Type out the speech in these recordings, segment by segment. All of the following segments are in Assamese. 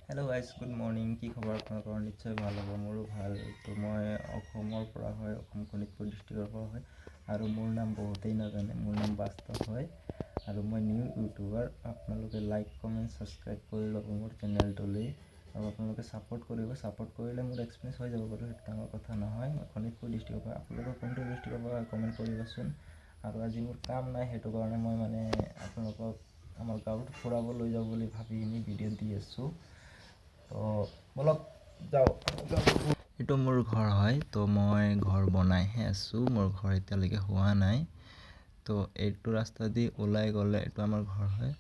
Hello' guys, good morning. কি খবৰ আপোনালোকৰ? নিশ্চয় ভাল হ'ব, মোৰো ভাল। তো মই অসমৰ পৰা হয়, অসম শোণিতপুৰ ডিষ্ট্ৰিক্টৰ পৰা হয়, আৰু মোৰ নাম বহুতেই নাজানে। মোৰ নাম বাস্তৱ হয়, আৰু মই নিউ ইউটিউবাৰ। আপোনালোকে লাইক, কমেণ্ট, ছাবস্ক্ৰাইব কৰি ল'ব মোৰ চেনেলটোলৈ, আৰু আপোনালোকে ছাপোৰ্ট কৰিলে মোৰ এক্সপিৰিয়েঞ্চ হৈ যাব বাৰু, সেইটো ডাঙৰ কথা নহয়। মই শোণিতপুৰ ডিষ্ট্ৰিক্টৰ পৰা। আপোনালোকৰ কোনটো ডিষ্ট্ৰিক্টৰ পৰা কমেণ্ট কৰিবচোন। আৰু আজি মোৰ কাম নাই, সেইটো কাৰণে মই আপোনালোকক আমাৰ গাঁৱত ফুৰাব লৈ যাওঁ বুলি ভাবি ভিডিঅ' দি আছোঁ। তো বলক যাওঁ। এইটো মোৰ ঘৰ হয়, তো মই ঘৰ বনাইহে আছোঁ। মোৰ ঘৰ এতিয়ালৈকে হোৱা নাই। তো এইটো ৰাস্তা দি ওলাই গ'লে এইটো আমাৰ ঘৰ হয়।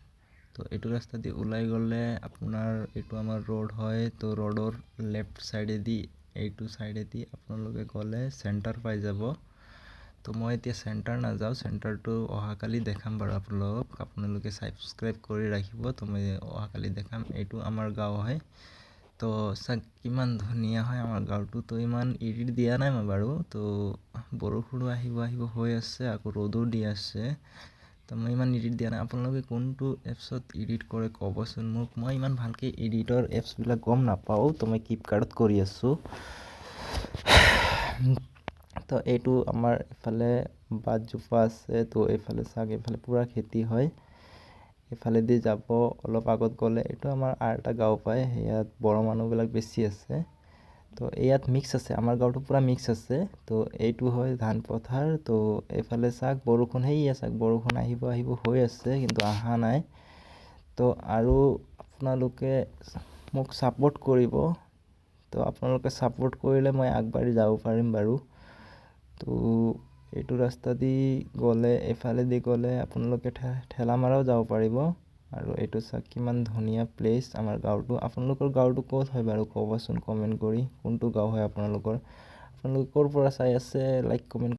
তো এইটো ৰাস্তা দি ওলাই গ'লে আপোনাৰ এইটো আমাৰ ৰোড হয়। তো ৰোডৰ লেফ্ট ছাইডেদি এইটো ছাইডেদি আপোনালোকে গ'লে চেণ্টাৰ পাই যাব। তো মই এতিয়া চেণ্টাৰ নাযাওঁ, চেণ্টাৰটো অহাকালি দেখাম বাৰু আপোনালোকে ছাবস্ক্ৰাইব কৰি ৰাখিব। তো মই অহাকালি দেখাম। এইটো আমাৰ গাঁও হয়। তো চাওক কিমান ধুনীয়া হয় আমাৰ গাঁৱটো। তো ইমান এডিট দিয়া নাই মই বাৰু। তো বৰষুণো আহিব হৈ আছে, আকৌ ৰ'দো দি আছে। তো মই ইমান এডিট দিয়া নাই। আপোনালোকে কোনটো এপছত এডিট কৰে ক'বচোন মোক। মই ইমান ভালকৈ এডিটৰ এপছবিলাক গম নাপাওঁ। তো মই ফ্লিপকাৰ্টত কৰি আছোঁ। তো এইটো আমাৰ এইফালে বাটজোপা আছে। তো এইফালে চাওক, এইফালে পূৰা খেতি হয়। এইফালেদি যাব অলপ আগত গ'লে এইটো আমাৰ আৰু এটা গাঁও পায়। ইয়াত বড়ো মানুহবিলাক বেছি আছে। তো ইয়াত মিক্স আছে, আমাৰ গাঁৱটো পূৰা মিক্স আছে। তো এইটো হয় ধান পথাৰ। তো এইফালে চাওক বৰষুণ, সেয়া চাওক বৰষুণ আহিব হৈ আছে, কিন্তু অহা নাই। তো আৰু আপোনালোকে মোক ছাপোৰ্ট কৰিব। তো আপোনালোকে ছাপোৰ্ট কৰিলে মই আগবাঢ়ি যাব পাৰিম বাৰু। তো এইটো ৰাস্তা দি গ'লে, এইফালেদি গ'লে আপোনালোকে ঠেলামাৰাও যাব পাৰিব। আৰু এইটো চাওক কিমান ধুনীয়া প্লেচ আমাৰ গাঁৱটো। আপোনালোকৰ গাঁৱটো ক'ত হয় বাৰু ক'বচোন কমেণ্ট কৰি। কোনটো গাঁও হয় আপোনালোকৰ? আপোনালোকে ক'ৰ পৰা চাই আছে লাইক কমেণ্ট